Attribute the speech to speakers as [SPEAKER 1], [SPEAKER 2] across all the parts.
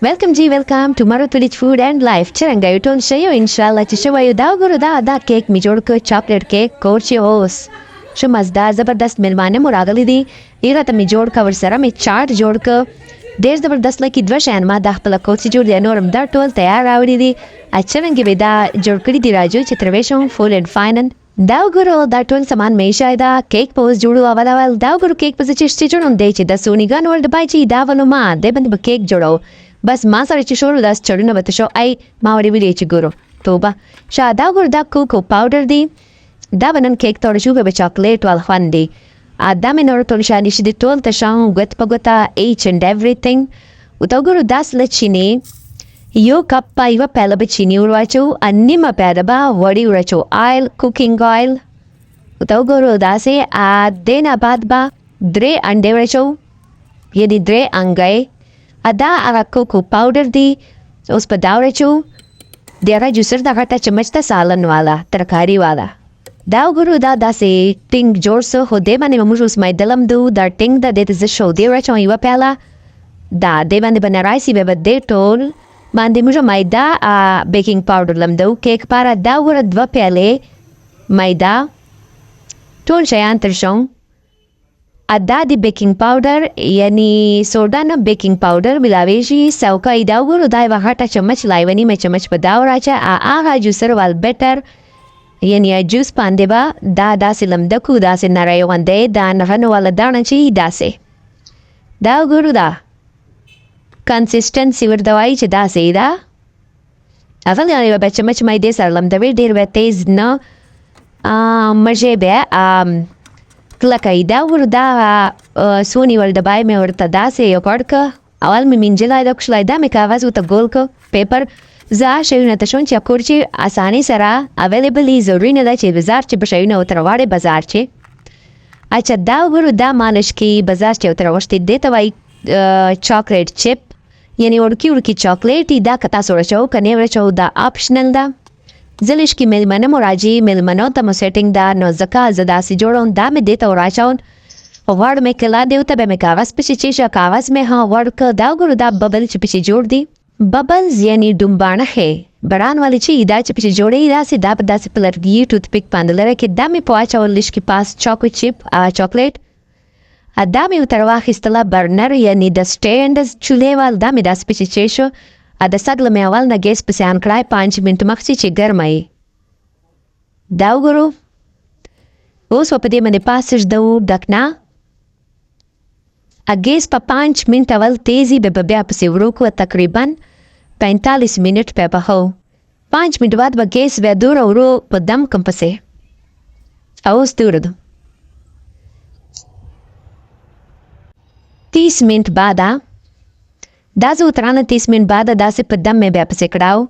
[SPEAKER 1] Welcome G, welcome to Marwat Village Food and Life. Charanga yuton shayo inshallah chishawayu dauguru da cake mi jodko chocolate cake korchi os. Shu mazda zabardast milmane muragali di ira ta mi jod cover sara mi chaat jodko देर जबरदस्त लकी द्वशान मा दाख पला कोची जोड़ दिया नोरम दार टोल तैयार आवड़ी दी अच्छरंगे बेदा जोड़ करी दी राजू चित्रवेशों फुल एंड फाइन दाव गुरु दार टोल सामान में शायदा केक पोस्ट जोड़ू अवल दाव गुरु केक पोस्ट चिश्ती जोड़ों दे ची दा सोनी गान वर्ल्ड बाई ची दावलो मा दे बंद ब केक जोड़ो बस मा सारे चिशोर दास चढ़ू न बतशो आई मावड़ी भी लेची गुरु तोबा शा दाव गुरु दा कोको पाउडर दी दा बनन केक तोड़ शू पे चॉकलेट वाल खान दी Adame nortol shani shi ditol ta shang gut pagota each and everything. Utaguru das la chini. Yo kappa iwa pela ba chini uracho anima peda ba wadi uracho oil cooking oil. Utaguru dase a dena bad ba dre ande uracho. Yedi dre angai. Ada ara cocoa powder di us pa dauracho. Dera juicer da kata chamach ta salan wala terkari wala. दाव गुरु दा से टिंग जोर से हो दे माने ममुरुस माय दलम दू दा टिंग दा दे ते शो दे रचो इवा पहला दा दे माने बना राइसी बे दे टोल माने मुजो मैदा आ बेकिंग पाउडर लम दू केक पारा दा गुरु द्व पहले मैदा टोल शयान तरशों अदा दी बेकिंग पाउडर यानी सोडा न बेकिंग पाउडर मिलावेशी सौका इदाव गुरु दा वहाटा चम्मच लाइवनी में चम्मच पदाव राचा आ जूसर वाल better yani a juice pandeba da silam da ku da se narayo wande da narano wala dana chi da se da guru da consistency wir dawai chi da se da aval yani ba chama chama de sarlam da ver der betez no marje be klaka ida guru da soni wal da bai me urta da se yo kodka awal mi minjela da kushla da me ka vazu ta golko paper za shayuna tashon ची अकोरची आसानी सरा अवेलेबल ही जरूरी न दा ची बाजार ची बशayuna उतरवाड़े बाजार ची अच्छा दाव गुरु दा मालिश की बाजार ची उतरवाश्ती दे तवाई चॉकलेट चिप यानी उड़की चॉकलेट ही दा कता सोरा चाहो कने वरा चाहो दा ऑप्शनल दा जिलिश की मिलमने मोराजी मिलमनो तमो सेटिंग दा नो जका जदा सी जोड़ों दा में देता उड़ा चाहो वार्ड में किला देवता बे में कावास पिछी चीशा कावास में हाँ वार्ड का दाव गुरु दा बबल ची पिछी जोड़ दी बबल्स यानी डुम्बाना है बरान वाली ची इदा ची पिछे जोड़े इदा से दाप दा से पिलर गी टूथपिक पांडलर के दामी पोआचा और लिश के पास चॉको चिप चॉकलेट दामी उतरवा खिस्तला बर्नर यानी द स्टैंड चूल्हे वाल दामी दास पिछे चेशो अदा सगल में अवल ना गैस पे आन कराए 5 मिनट मक्सी ची गरमाई दाव गुरु उस वपदे मने पास दऊ डकना गैस पर 5 मिनट अवल तेजी बेबे आपसे रोको तकरीबन 45 मिनट पे बहो 5 मिनट बाद गैस वे दूर और पदम कंपसे औस दूर दो 30 मिनट बाद दास उतराना 30 मिनट बाद दासे पदम में बेपसे कड़ाओ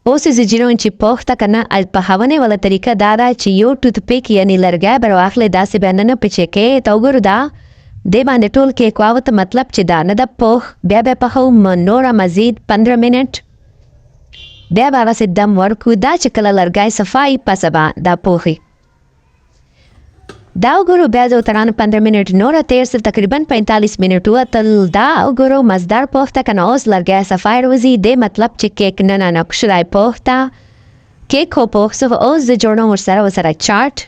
[SPEAKER 1] ओसे जिरो इंची पोख्ता करना अल्पहावने वाला तरीका दादा चियो टूथपिक यानी लरगा बरवाखले दासे बनना पिछे के तौगुरु दा दे बांधे टोल के क्वावत मतलब चिदा नदा पोह बे पहो मनोरा मजीद 15 मिनट बे बाबा से दम वर्कू दा चिकला लरगाई सफाई पसबा दा पोही दाव गुरु बेजो तरान 15 मिनट नोरा तेर से तकरीबन 45 मिनट हुआ तल दाव गुरु मजदार पोहता का नौज लरगाई सफाई रोजी दे मतलब चिकेक नना नक्शराई पोहता केक हो पोह सो ओज दे जोड़ों वसरा चाट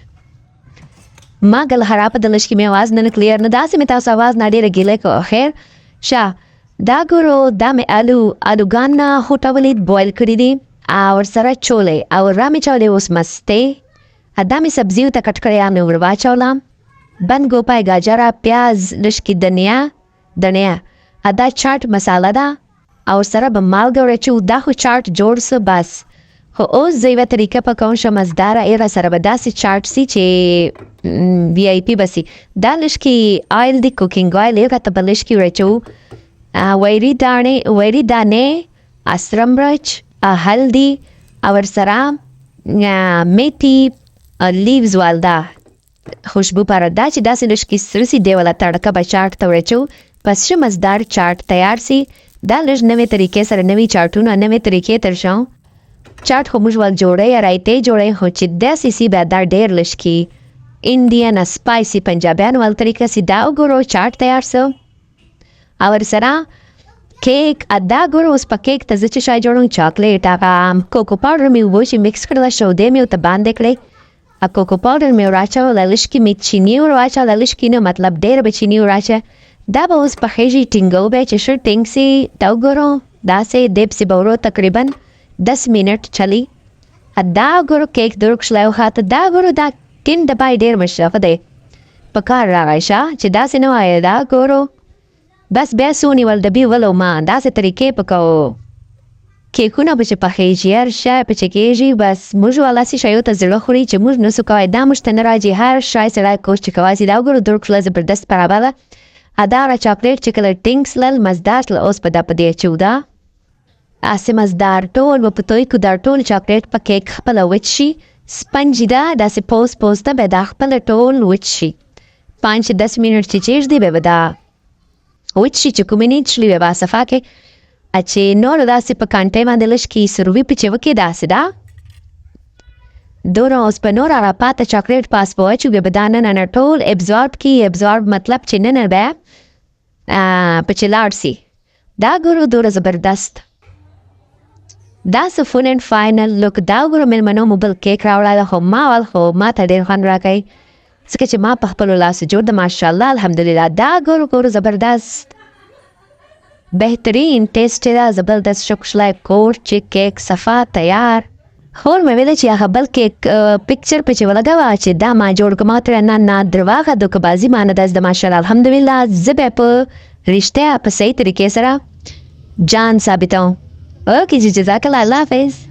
[SPEAKER 1] माँ गल हराप दलश की में आवाज़ न क्लियर न दासे में तास आवाज़ ना दे रगिले को खैर शाह दा गुरो दा में आलू गाना होटावलित बॉयल करी दी और सरा छोले और रामी चौले उस मस्ते अदा में सब्जी उता कट करे आमने उड़वा चौला बन गोपाई गाजरा प्याज लश्की धनिया अदा चाट मसाला दा और सरा बमाल गौरचू दा हो चाट जोड़ से बस हो ओस जैवा तरीका पकाउन शमजदारा एरा सरबदा से चाट सी चे वीआईपी बसी दालिश की ऑयल दी कुकिंग ऑयल एरा तबलिश की रचो वैरी दाने असरमरच हल्दी और सरा मेथी लीव्स वालदा खुशबू परदा चिदा से लिश की सरसी दे वाला तड़का बचाट तो रचो पश्चिम मजदार चाट तैयार सी दालिश नवे तरीके सर नवी चाटू न नवे तरीके तरशाऊं चाट हो मुझवाल जोड़े या रायते जोड़े हो चिद्दा सीसी बेदार डेर लिशकी इंडियन स्पाइसी पंजाबियन वाल तरीका सी दाव गुरो चाट तैयार सो और सरा کیک ادا ګورو اوس په کیک ته زه چې شی جوړوم چاکلیټ هغه کوکو پاوډر مې اوبو چې مکس کړله شودې مې ورته باندې کړی کوکو پاوډر مې وراچوله لږکې مې چیني وراچوله لږکې نه مطلب ډېره به چیني وراچه دا به اوس پخیږي ټینګو به چې ښه ټینګ سي دا وګورو داسې دې پسې به ورو تقریبا 10 منټ چلی دا ګورو کیک درک شلی او خاطر دا ګورو دا کین ډبای ډېر مشرفه دی په کار راغی شه چې داسې نه وایه دا ګورو بس بیا څو نیول ډبې ولو ما داسې طریقې په کوو کیکونه به چې پخیږي هر شی په چې کېږي بس موږ والا سې شیو ته زړه خوري چې موږ نسو کوی دا موږ ته نه راځي هر شی سړی کوشش چې کولی سي دا وګورو درک شله زبردست برابره اداره چاکلیټ چې کله ټینګ سلل مزدار سله اوس په دا په دې اچو دا اسې مزدار ټول به په توی کو دا ټول چاکلیټ په کیک خپله وچ شي سپنجي ده داسې پوس پوس ته به دا خپله ټول وچ شي 5-10 منټ چې چېږدي بیا به دا وچ شي چې کومې نه چلي بیا به صفا کې چې نور داسې په کانټۍ باندې لږ کې سروي پچې وکړې داسې ده دونه اوس په نور هغه پاته چاکلیټ پاس به واچو بیا به دا ننه ټول ابزارب کړي ابزارب مطلب چې ننه بیا پچې لاړ سي دا ګورو دوره زبردست دا فون اینډ فاینل لوک دا وګورو مېلمنو مو بل کیک راوړی خو ما ول خو ما ته ډېر خوند راکوي ځکه چې ما په خپلو لاسو جوړ د ماشاءالله الحمدلله دا ګورو زبردست بهترین ټیسټ ده زبردست شکشلی کور چې کیک صفا تیار خور مې ویله چې هغه بل کیک پکچر پې چې ولګوه چې دا ما جوړ کړه ما ورته نه درواغه دوکهبازي ما نه ده زده ماشاءالله الحمدلله زه بیا په رښتیا په صحیح طریقې سره جان ثابتوم اوکې جزاک الله الله حافظ